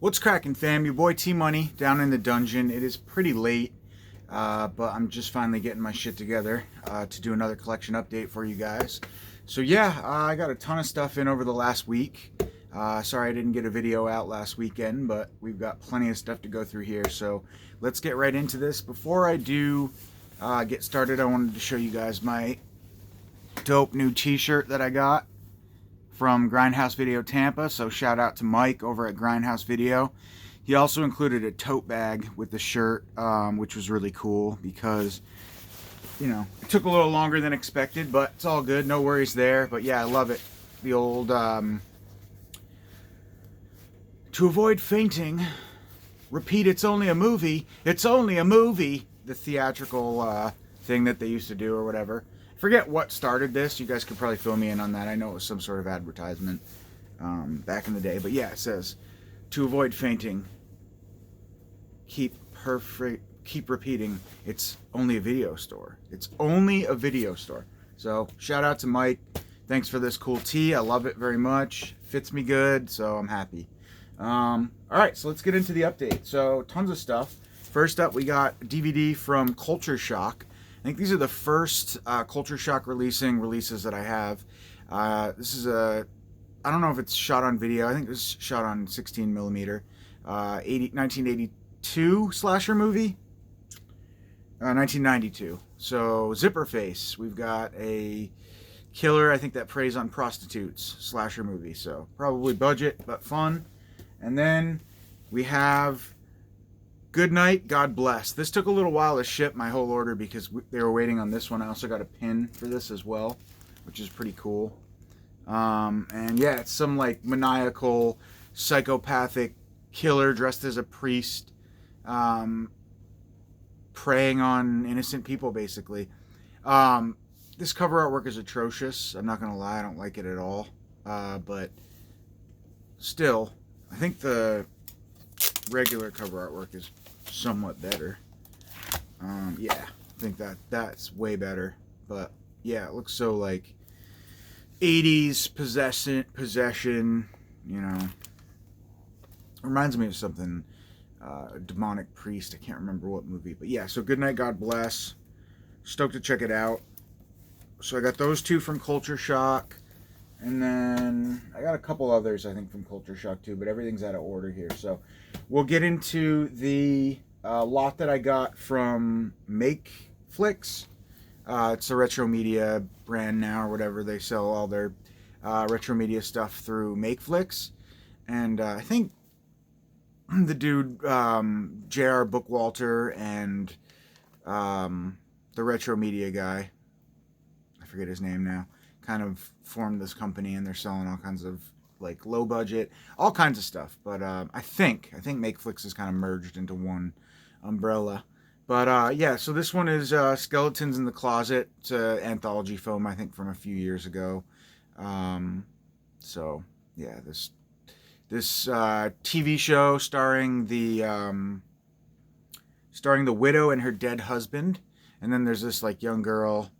What's cracking, fam? Your boy T-Money down in the dungeon. It is pretty late, but I'm just finally getting my shit together to do another collection update for you guys. So yeah, I got a ton of stuff in over the last week. Sorry I didn't get a video out last weekend, but we've got plenty of stuff to go through here. So let's get right into this. Before I do get started, I wanted to show you guys my dope new t-shirt that I got from Grindhouse Video Tampa. So shout out to Mike over at Grindhouse Video. He also included a tote bag with the shirt, which was really cool because, you know, it took a little longer than expected, but it's all good. No worries there. But yeah, I love it. The old, to avoid fainting, repeat, it's only a movie. It's only a movie. The theatrical thing that they used to do or whatever. Forget what started this. You guys could probably fill me in on that. I know it was some sort of advertisement back in the day. But yeah, it says, to avoid fainting, keep repeating, it's only a video store. It's only a video store. So shout out to Mike. Thanks for this cool tee. I love it very much. Fits me good, so I'm happy. All right, so let's get into the update. So tons of stuff. First up, we got DVD from Culture Shock. I think these are the first Culture Shock releases that I have. This is I don't know if it's shot on video. I think it was shot on 16 millimeter. 1982 slasher movie. 1992. So Zipper Face. We've got a killer, I think, that preys on prostitutes slasher movie. So probably budget, but fun. And then we have Good Night, God Bless. This took a little while to ship, my whole order, because they were waiting on this one. I also got a pin for this as well, which is pretty cool. And yeah, it's some like maniacal, psychopathic killer dressed as a priest, preying on innocent people, basically. This cover artwork is atrocious. I'm not going to lie, I don't like it at all. But still, I think the regular cover artwork is somewhat better. Yeah, I think that's way better. But yeah, it looks so like 80s possession, you know. Reminds me of something, a demonic priest. I can't remember what movie, but yeah. So Good Night, God Bless. Stoked to check it out. So I got those two from Culture Shock. And then I got a couple others, I think, from Culture Shock too, but everything's out of order here. So we'll get into the lot that I got from Makeflix. It's a retro media brand now or whatever. They sell all their retro media stuff through Makeflix. And I think the dude, J.R. Bookwalter, and the retro media guy, I forget his name now, kind of formed this company, and they're selling all kinds of like low budget, all kinds of stuff. But I think Makeflix is kind of merged into one umbrella. But yeah, so this one is Skeletons in the Closet. It's an anthology film, I think, from a few years ago. So yeah, this TV show starring the widow and her dead husband, and then there's this like young girl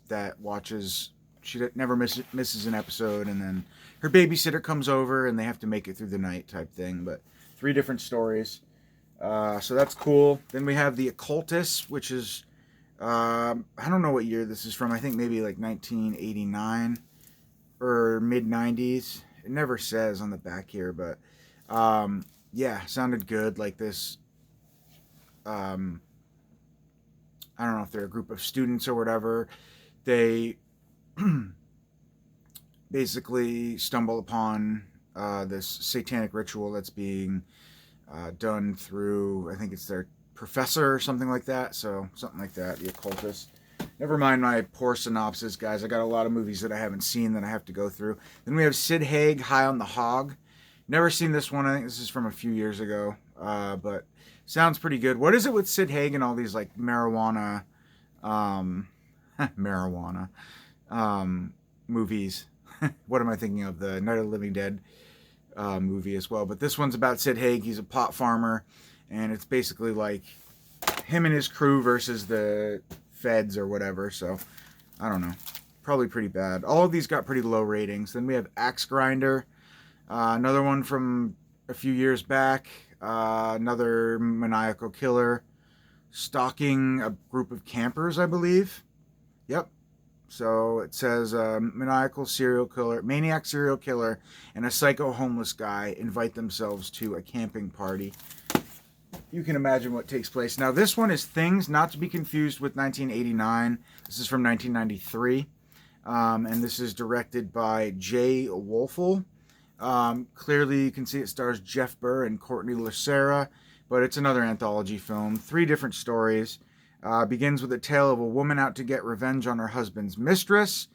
that watches. She never misses an episode, and then her babysitter comes over, and they have to make it through the night type thing. But 3 different stories, so that's cool. Then we have The Occultist, which is I don't know what year this is from. I think maybe like 1989 or mid 90s. It never says on the back here, but yeah, sounded good. Like this, I don't know if they're a group of students or whatever. They basically stumble upon this satanic ritual that's being done through, I think it's their professor or something like that. So something like that, The Occultist. Never mind my poor synopsis, guys. I got a lot of movies that I haven't seen that I have to go through. Then we have Sid Haig, High on the Hog. Never seen this one. I think this is from a few years ago, but sounds pretty good. What is it with Sid Haig and all these like marijuana movies? What am I thinking of? The Night of the Living Dead movie as well. But this one's about Sid Haig. He's a pot farmer, and it's basically like him and his crew versus the feds or whatever. So I don't know, probably pretty bad. All of these got pretty low ratings. Then we have Axe Grinder, another one from a few years back. Another maniacal killer stalking a group of campers, I believe. Yep. So it says maniac serial killer, and a psycho homeless guy invite themselves to a camping party. You can imagine what takes place. Now, this one is Things, not to be confused with 1989. This is from 1993. And this is directed by Jay Wolfel. Clearly, you can see it stars Jeff Burr and Courtney Lucera, but it's another anthology film. 3 different stories. Begins with a tale of a woman out to get revenge on her husband's mistress.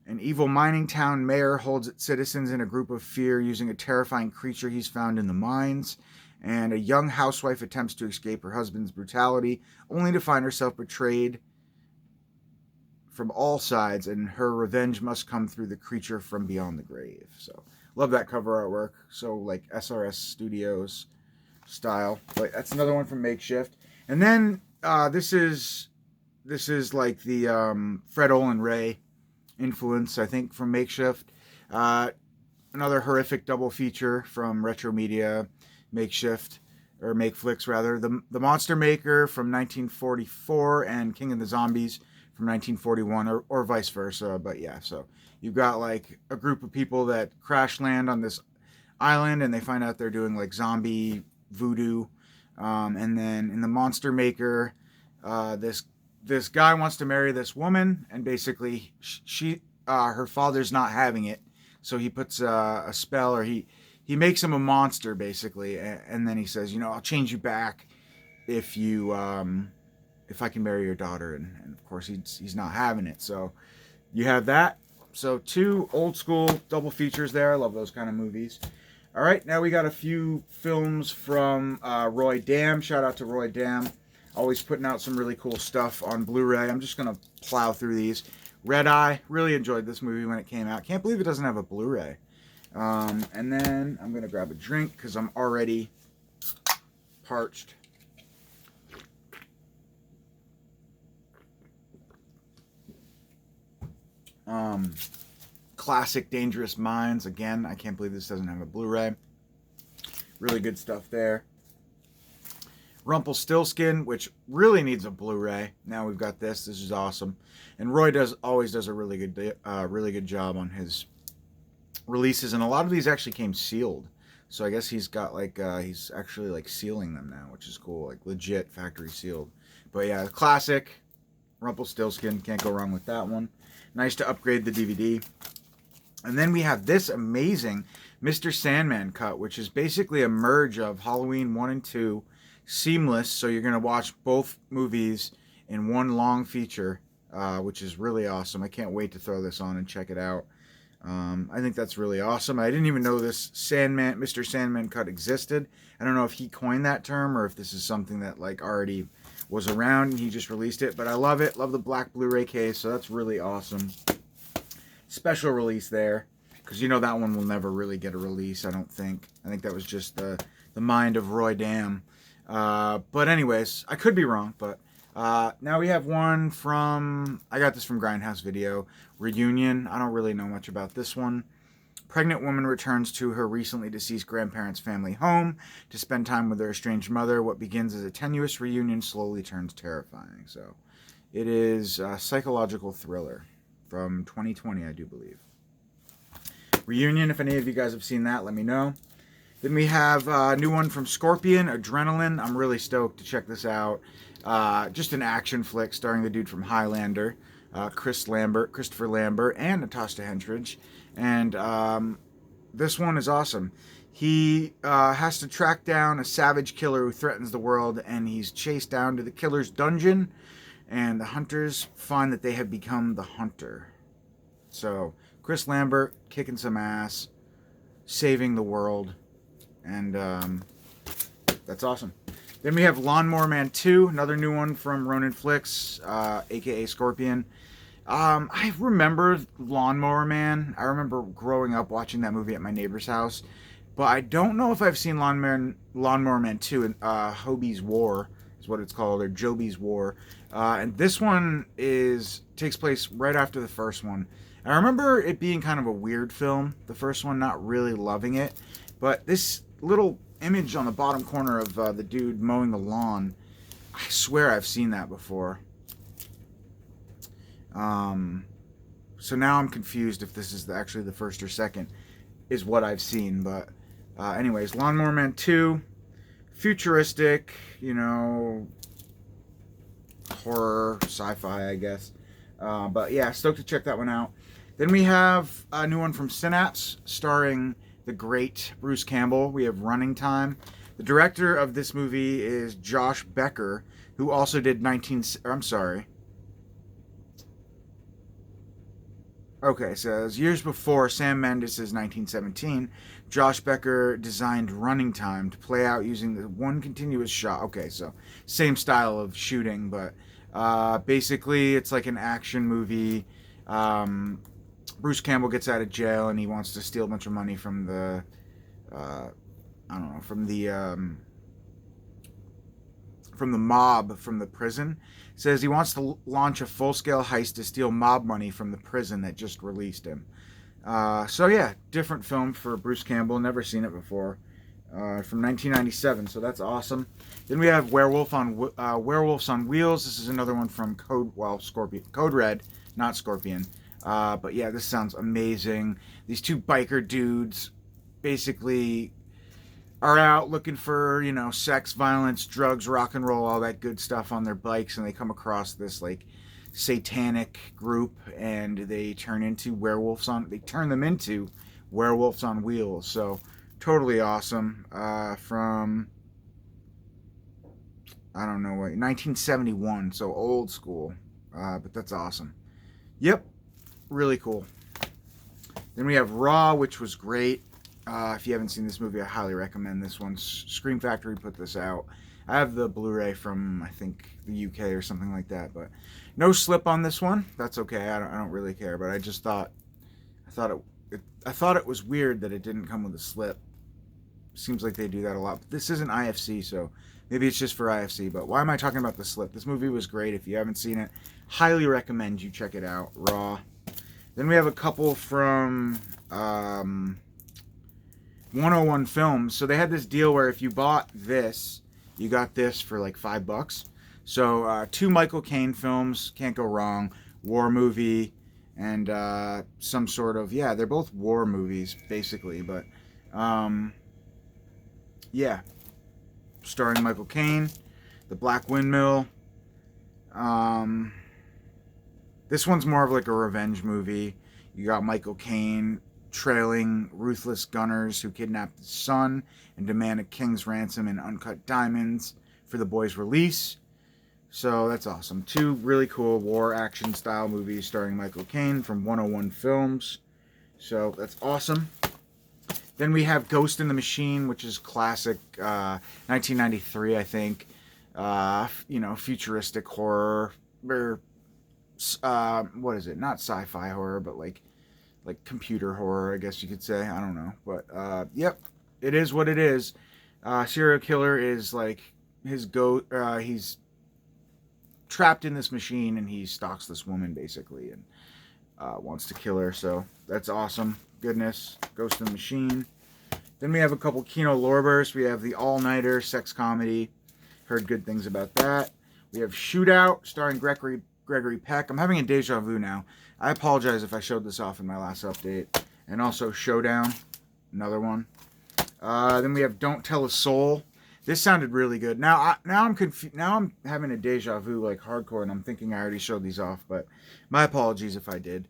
An evil mining town mayor holds its citizens in a group of fear using a terrifying creature he's found in the mines. And a young housewife attempts to escape her husband's brutality, only to find herself betrayed from all sides, and her revenge must come through the creature from beyond the grave. So, love that cover artwork. So, like SRS Studios style. But that's another one from Makeshift. And then this is like the Fred Olen Ray influence, I think, from Makeshift. Another horrific double feature from Retro Media, Makeshift, or Makeflix rather. The Monster Maker from 1944 and King of the Zombies from 1941, or vice versa. But yeah, so you've got like a group of people that crash land on this island, and they find out they're doing like zombie voodoo. And then in the Monster Maker, this guy wants to marry this woman, and basically her father's not having it, so he puts a spell, or he makes him a monster basically, and then he says, I'll change you back if I can marry your daughter, and of course he's not having it. So you have that. So 2 old school double features there. I love those kind of movies. All right, now we got a few films from Roy Dam. Shout out to Roy Dam. Always putting out some really cool stuff on Blu-ray. I'm just going to plow through these. Red Eye. Really enjoyed this movie when it came out. Can't believe it doesn't have a Blu-ray. And then I'm going to grab a drink because I'm already parched. Classic Dangerous Minds. Again, I can't believe this doesn't have a Blu-ray. Really good stuff there. Rumpelstiltskin, which really needs a Blu-ray. Now we've got this. This is awesome. And Roy always does a really good job on his releases, and a lot of these actually came sealed. So I guess he's got like he's actually like sealing them now, which is cool, like legit factory sealed. But yeah, classic Rumpelstiltskin, can't go wrong with that one. Nice to upgrade the DVD. And then we have this amazing Mr. Sandman cut, which is basically a merge of Halloween 1 and 2, seamless. So you're going to watch both movies in one long feature, which is really awesome. I can't wait to throw this on and check it out. I think that's really awesome. I didn't even know this Mr. Sandman cut existed. I don't know if he coined that term or if this is something that like already was around and he just released it. But I love it. Love the black Blu-ray case. So that's really awesome. Special release there, because that one will never really get a release, I don't think. I think that was just the mind of Roy Dam. But anyways, I could be wrong, but now we have one from, I got this from Grindhouse Video, Reunion. I don't really know much about this one. Pregnant woman returns to her recently deceased grandparents' family home to spend time with their estranged mother. What begins as a tenuous reunion slowly turns terrifying. So it is a psychological thriller from 2020, I do believe. Reunion, if any of you guys have seen that, let me know. Then we have a new one from Scorpion, Adrenaline. I'm really stoked to check this out. Just an action flick starring the dude from Highlander, Christopher Lambert, and Natasha Henstridge. And this one is awesome. He has to track down a savage killer who threatens the world, and he's chased down to the killer's dungeon, and the hunters find that they have become the hunter. So, Chris Lambert kicking some ass, saving the world, and that's awesome. Then we have Lawnmower Man 2, another new one from Ronin Flicks, aka Scorpion. I remember Lawnmower Man. I remember growing up watching that movie at my neighbor's house, but I don't know if I've seen Lawnmower Man 2 in Hobie's War is what it's called, or Joby's War. And this one takes place right after the first one. I remember it being kind of a weird film, the first one, not really loving it. But this little image on the bottom corner of the dude mowing the lawn. I swear I've seen that before. So now I'm confused if this is actually the first or second is what I've seen. But anyways, Lawnmower Man 2, futuristic, you know, horror, sci-fi, I guess. But yeah, stoked to check that one out. Then we have a new one from Synapse starring the great Bruce Campbell. We have Running Time. The director of this movie is Josh Becker, who also did Okay, so years before Sam Mendes' 1917, Josh Becker designed Running Time to play out using the one continuous shot. Okay, so same style of shooting, but basically it's like an action movie. Bruce Campbell gets out of jail and he wants to steal a bunch of money from the, from the mob from the prison. Says he wants to launch a full-scale heist to steal mob money from the prison that just released him. So yeah, different film for Bruce Campbell. Never seen it before. From 1997, so that's awesome. Then we have Werewolves on Wheels. This is another one from Code Red, not Scorpion. But yeah, this sounds amazing. These two biker dudes basically are out looking for, you know, sex, violence, drugs, rock and roll, all that good stuff on their bikes, and they come across this like satanic group, and they turn them into werewolves on wheels. So totally awesome. From I don't know what 1971, so old school. But that's awesome. Yep, really cool. Then we have Raw, which was great. If you haven't seen this movie, I highly recommend this one. Scream Factory put this out. I have the Blu-ray from, I think, the UK or something like that, but no slip on this one. That's okay. I don't really care, but I just thought it was weird that it didn't come with a slip. Seems like they do that a lot. But this isn't IFC, so maybe it's just for IFC. But why am I talking about the slip? This movie was great. If you haven't seen it, highly recommend you check it out. Raw. Then we have a couple from 101 Films. So they had this deal where if you bought this, you got this for like $5. So 2 Michael Caine films, can't go wrong. War movie and some sort of, yeah, they're both war movies basically, but yeah, starring Michael Caine. The Black Windmill. This one's more of like a revenge movie. You got Michael Caine trailing ruthless gunners who kidnapped his son and demand a king's ransom and uncut diamonds for the boy's release. So that's awesome. 2 really cool war action style movies starring Michael Caine from 101 Films. So that's awesome. Then we have Ghost in the Machine, which is classic, 1993, I think. You know, futuristic horror. Or, what is it? Not sci-fi horror, but like computer horror, I guess you could say. I don't know. But, yep, it is what it is. Serial killer is like he's trapped in this machine and he stalks this woman basically and wants to kill her. So that's awesome. Goodness. Ghost in the Machine. Then we have a couple Kino Lorbers. We have the all-nighter sex comedy. Heard good things about that. We have Shootout starring Gregory Peck. I'm having a deja vu now. I apologize if I showed this off in my last update. And also Showdown, another one. Then we have Don't Tell a Soul. This sounded really good. Now I'm confused. Now I'm having a deja vu like hardcore, and I'm thinking I already showed these off. But my apologies if I did.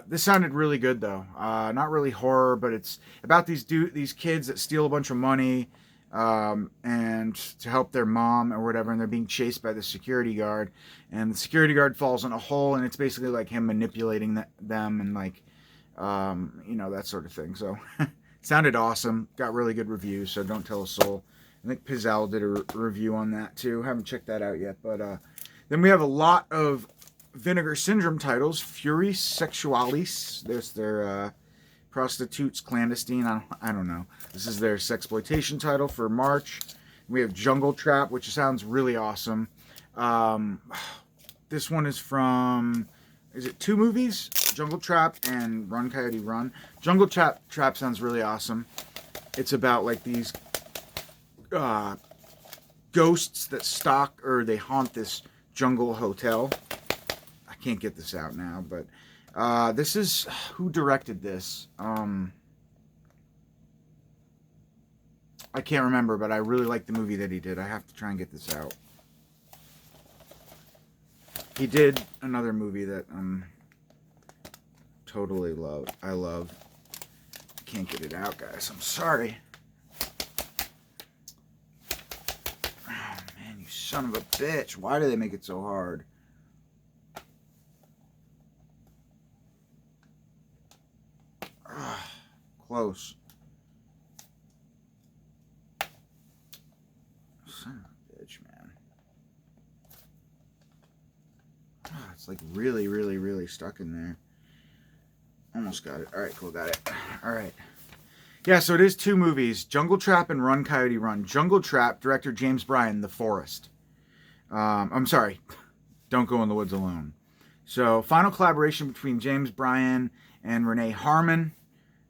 This sounded really good though. Not really horror, but it's about these kids that steal a bunch of money and to help their mom or whatever, and they're being chased by the security guard, and the security guard falls in a hole, and it's basically like him manipulating them and like you know, that sort of thing. So sounded awesome. Got really good reviews. So Don't Tell a Soul. I think Pizzelle did a review on that too. Haven't checked that out yet, but then we have a lot of Vinegar Syndrome titles. Fury Sexualis. There's their Prostitutes Clandestine. I don't know. This is their sexploitation title for March. We have Jungle Trap, which sounds really awesome. This one is from, is it 2 movies? Jungle Trap and Run Coyote Run. Jungle Trap sounds really awesome. It's about like these ghosts that stalk or they haunt this jungle hotel. I can't get this out now, but this is who directed this. I can't remember, but I really like the movie that he did. I have to try and get this out. He did another movie that totally love. I love. Can't get it out, guys. I'm sorry. Oh man, you son of a bitch! Why do they make it so hard? Close. Son of a bitch, man. It's like really, really, really stuck in there. Almost got it. Alright, cool, got it. Alright. Yeah, so it is 2 movies. Jungle Trap and Run Coyote Run. Jungle Trap, director James Bryan, The Forest. I'm sorry. Don't Go in the Woods Alone. So, final collaboration between James Bryan and Renee Harmon,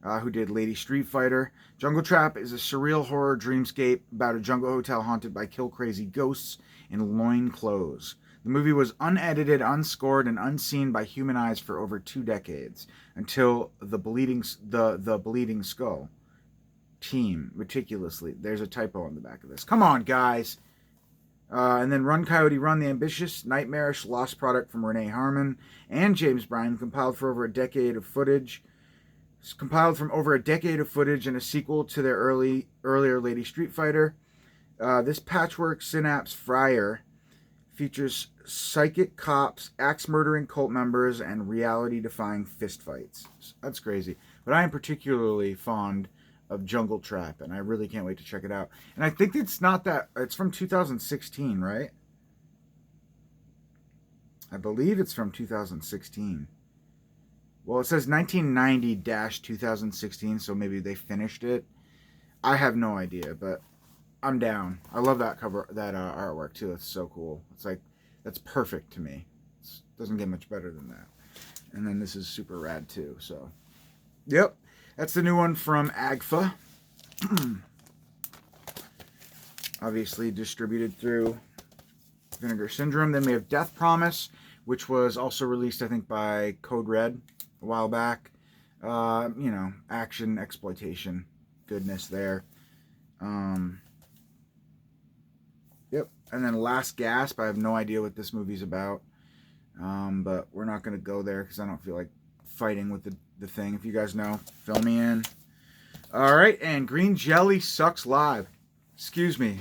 who did Lady Street Fighter. Jungle Trap is a surreal horror dreamscape about a jungle hotel haunted by kill-crazy ghosts in loin clothes. The movie was unedited, unscored, and unseen by human eyes for over 2 decades, until the Bleeding Skull team meticulously. There's a typo on the back of this. Come on, guys. And then Run Coyote Run, the ambitious, nightmarish, lost product from Renee Harmon and James Bryan, compiled from over a decade of footage and a sequel to their earlier Lady Street Fighter. This patchwork synapse fryer features psychic cops, axe-murdering cult members, and reality-defying fistfights. That's crazy. But I am particularly fond of Jungle Trap, and I really can't wait to check it out. And I think it's from 2016, right? I believe it's from 2016. Well, it says 1990-2016, so maybe they finished it. I have no idea, but I'm down. I love that cover, that artwork too. It's so cool. It's like, that's perfect to me. It doesn't get much better than that. And then this is super rad too. So, yep, that's the new one from AGFA. Obviously distributed through Vinegar Syndrome. Then we have Death Promise, which was also released, I think, by Code Red a while back. Action, exploitation, goodness there. Yep. And then Last Gasp. I have no idea what this movie's about. But we're not going to go there because I don't feel like fighting with the thing. If you guys know, fill me in. Alright, and Green Jelly Sucks Live. Excuse me.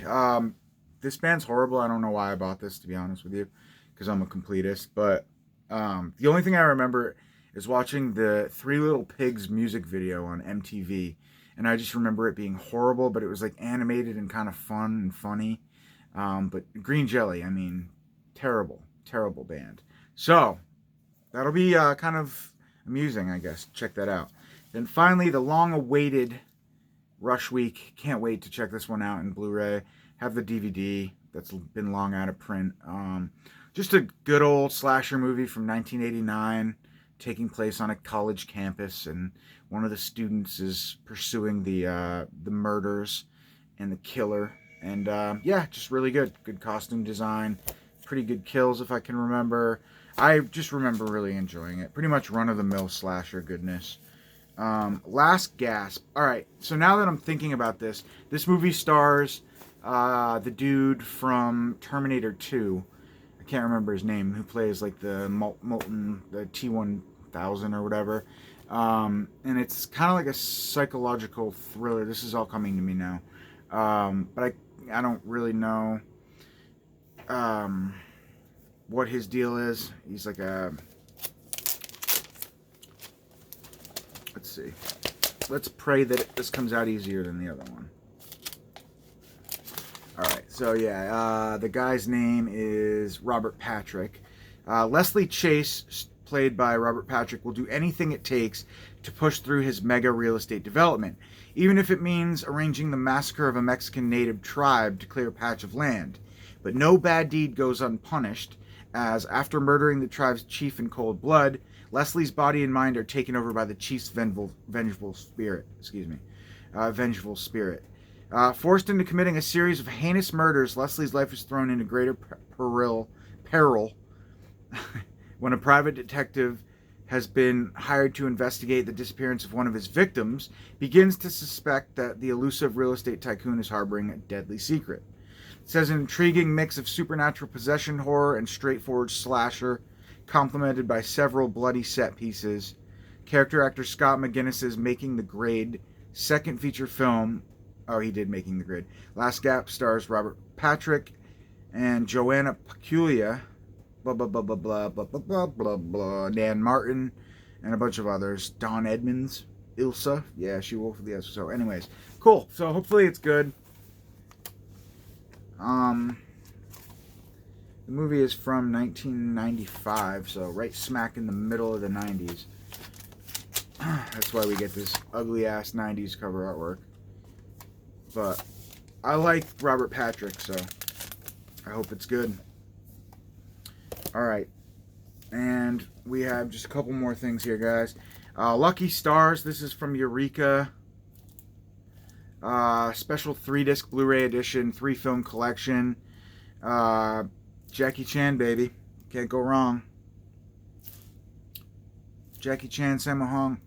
This band's horrible. I don't know why I bought this, to be honest with you, because I'm a completist. But the only thing I remember is watching the Three Little Pigs music video on MTV. And I just remember it being horrible, but it was like animated and kind of fun and funny. But Green Jelly, I mean, terrible, terrible band. So, that'll be kind of amusing, I guess. Check that out. Then finally, the long-awaited Rush Week. Can't wait to check this one out in Blu-ray. Have the DVD that's been long out of print. Just a good old slasher movie from 1989, taking place on a college campus, and one of the students is pursuing the murders and the killer. And yeah, just really good. Good costume design. Pretty good kills, if I can remember. I just remember really enjoying it. Pretty much run-of-the-mill slasher goodness. Last Gasp. Alright, so now that I'm thinking about this movie stars the dude from Terminator 2. I can't remember his name, who plays like the Molten, the T-1000 or whatever. And it's kind of like a psychological thriller. This is all coming to me now. But I don't really know what his deal is. He's like a... Let's see. Let's pray that this comes out easier than the other one. Alright, so yeah, the guy's name is Robert Patrick. Leslie Chase, played by Robert Patrick, will do anything it takes to push through his mega real estate development, even if it means arranging the massacre of a Mexican native tribe to clear a patch of land. But no bad deed goes unpunished, as after murdering the tribe's chief in cold blood, Leslie's body and mind are taken over by the chief's vengeful spirit. vengeful spirit. Forced into committing a series of heinous murders, Leslie's life is thrown into greater peril when a private detective has been hired to investigate the disappearance of one of his victims, begins to suspect that the elusive real estate tycoon is harboring a deadly secret. It says an intriguing mix of supernatural possession horror and straightforward slasher, complemented by several bloody set pieces. Character actor Scott McGinnis's Making the Grade second feature film. Oh, he did Making the Grade. Last Gap stars Robert Patrick and Joanna Peculia. Blah, blah, blah, blah, blah, blah, blah, blah, blah, blah. Dan Martin and a bunch of others. Don Edmonds. Ilsa. Yeah, she wolf of the S. So anyways, cool. So hopefully it's good. The movie is from 1995, so right smack in the middle of the 90s. That's why we get this ugly-ass 90s cover artwork. But I like Robert Patrick, so I hope it's good. Alright. And we have just a couple more things here, guys. Lucky Stars. This is from Eureka. Special 3-disc Blu-ray edition, 3-film collection. Jackie Chan, baby. Can't go wrong. Jackie Chan, Sammo Hung.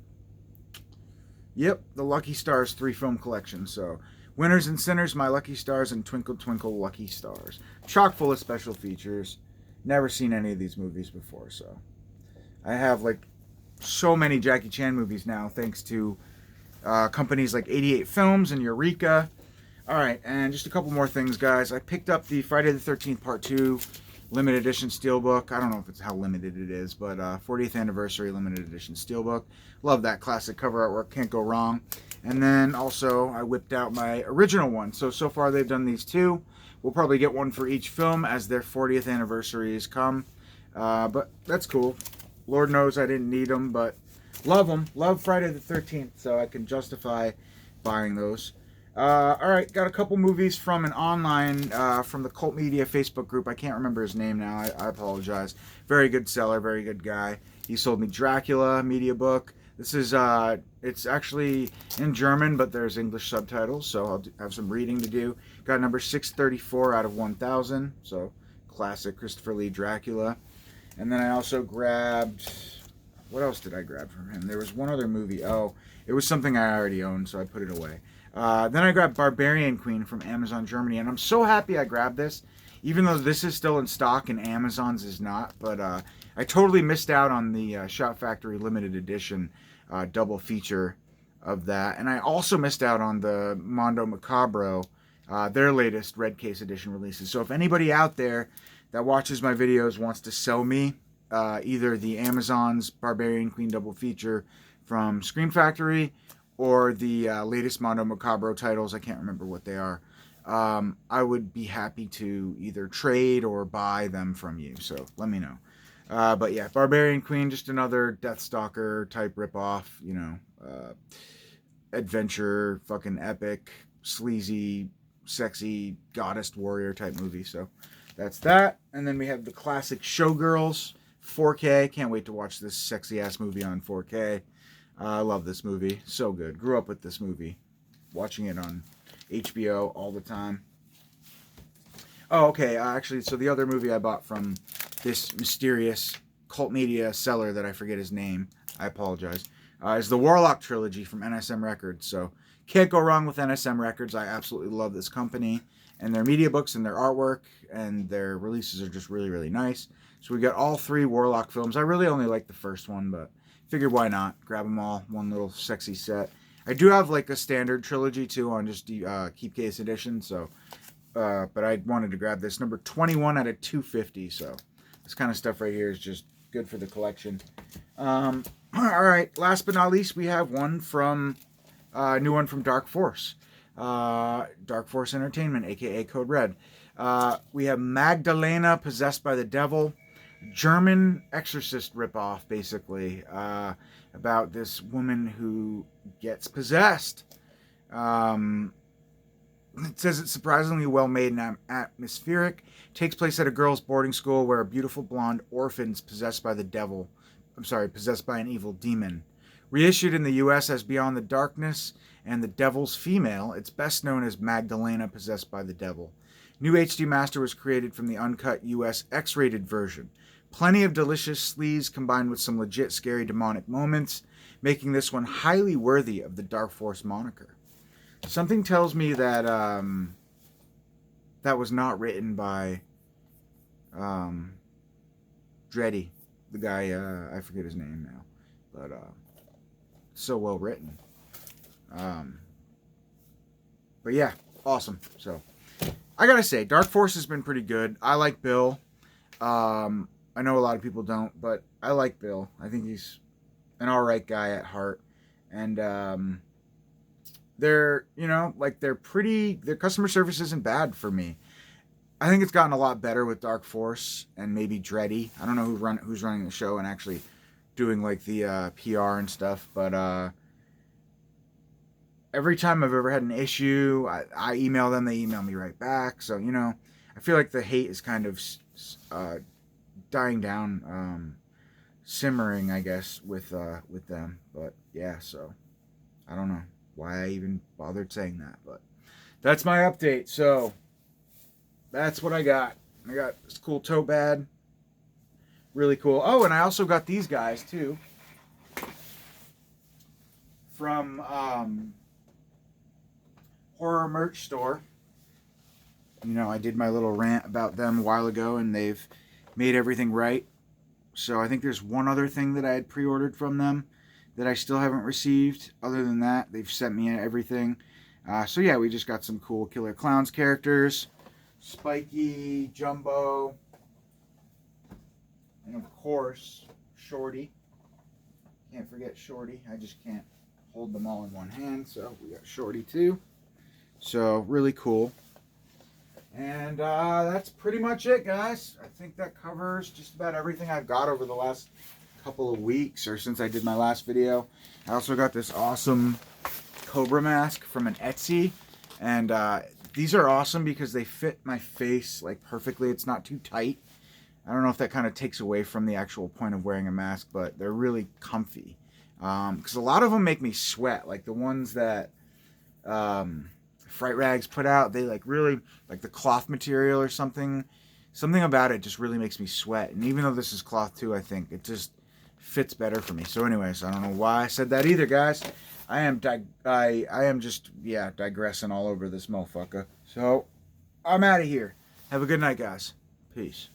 Yep, the Lucky Stars 3-film collection. So, Winners and Sinners, My Lucky Stars, and Twinkle Twinkle Lucky Stars. Chock full of special features. Never seen any of these movies before, so. I have, like, so many Jackie Chan movies now, thanks to companies like 88 Films and Eureka. Alright, and just a couple more things, guys. I picked up the Friday the 13th Part 2 limited edition steelbook. I don't know if it's how limited it is, but 40th anniversary limited edition steelbook. Love that classic cover artwork. Can't go wrong. And then also I whipped out my original one. So far they've done these two. We'll probably get one for each film as their 40th anniversaries come. But that's cool. Lord knows I didn't need them, but love them. Love Friday the 13th, so I can justify buying those. Alright, got a couple movies from an online, from the Cult Media Facebook group. I can't remember his name now. I apologize. Very good seller, very good guy. He sold me Dracula media book. This is, it's actually in German, but there's English subtitles, so I'll have some reading to do. Got number 634 out of 1,000, so classic Christopher Lee Dracula. And then I also grabbed, what else did I grab from him? There was one other movie. Oh, it was something I already owned, so I put it away. Then I grabbed Barbarian Queen from Amazon Germany, and I'm so happy I grabbed this, even though this is still in stock and Amazon's is not. But I totally missed out on the Shot Factory limited edition double feature of that, and I also missed out on the Mondo Macabro, their latest Red Case edition releases. So if anybody out there that watches my videos wants to sell me either the Amazon's Barbarian Queen double feature from Scream Factory or the latest Mondo Macabro titles, I can't remember what they are, I would be happy to either trade or buy them from you, so let me know. But yeah, Barbarian Queen, just another Deathstalker type ripoff, you know, adventure, fucking epic, sleazy, sexy, goddess warrior type movie, so that's that. And then we have the classic Showgirls, 4K, can't wait to watch this sexy ass movie on 4K. I love this movie. So good. Grew up with this movie. Watching it on HBO all the time. Oh, okay. Actually, so the other movie I bought from this mysterious Cult Media seller that I forget his name, I apologize, is the Warlock trilogy from NSM Records. So can't go wrong with NSM Records. I absolutely love this company and their media books and their artwork, and their releases are just really, really nice. So we got all 3 Warlock films. I really only like the first one, but figured why not? Grab them all, one little sexy set. I do have like a standard trilogy too on just Keep Case edition, so but I wanted to grab this number 21 out of 250. So this kind of stuff right here is just good for the collection. All right, last but not least, we have one from new one from Dark Force, Dark Force Entertainment, aka Code Red. We have Magdalena Possessed by the Devil. German exorcist ripoff, basically, about this woman who gets possessed. It says it's surprisingly well made and atmospheric. Takes place at a girls' boarding school where a beautiful blonde orphan's possessed by an evil demon. Reissued in the U.S. as Beyond the Darkness and the Devil's Female. It's best known as Magdalena possessed by the devil. New HD Master was created from the uncut US X-rated version. Plenty of delicious sleaze combined with some legit scary demonic moments, making this one highly worthy of the Dark Force moniker. Something tells me that that was not written by Dreddy, the guy, I forget his name now, but so well written. But yeah, awesome. So I gotta say, Dark Force has been pretty good. I like Bill. I know a lot of people don't, but I like Bill. I think he's an alright guy at heart. And they're, you know, like their customer service isn't bad for me. I think it's gotten a lot better with Dark Force and maybe Dreddy. I don't know who's running the show and actually doing like the PR and stuff, but every time I've ever had an issue, I email them, they email me right back. So, you know, I feel like the hate is kind of dying down, simmering, I guess, with them. But yeah, so I don't know why I even bothered saying that, but that's my update. So that's what I got. I got this cool tote bag. Really cool. Oh, and I also got these guys too from Horror Merch Store. You know, I did my little rant about them a while ago, and they've made everything right. So I think there's one other thing that I had pre-ordered from them that I still haven't received. Other than that, they've sent me everything. So yeah, we just got some cool Killer Clowns characters. Spiky, Jumbo, and of course, Shorty. Can't forget Shorty. I just can't hold them all in one hand. So we got Shorty too. So really cool. And that's pretty much it, guys. I think that covers just about everything I've got over the last couple of weeks or since I did my last video. I also got this awesome Cobra mask from an Etsy, and these are awesome because they fit my face like perfectly. It's not too tight. I don't know if that kind of takes away from the actual point of wearing a mask, but they're really comfy. Because a lot of them make me sweat, like the ones that Fright Rags put out. They like really, like the cloth material or something about it just really makes me sweat. And even though this is cloth too, I think it just fits better for me. So anyways, I don't know why I said that either, guys. I am just digressing all over this motherfucker. So I'm out of here. Have a good night, guys. Peace.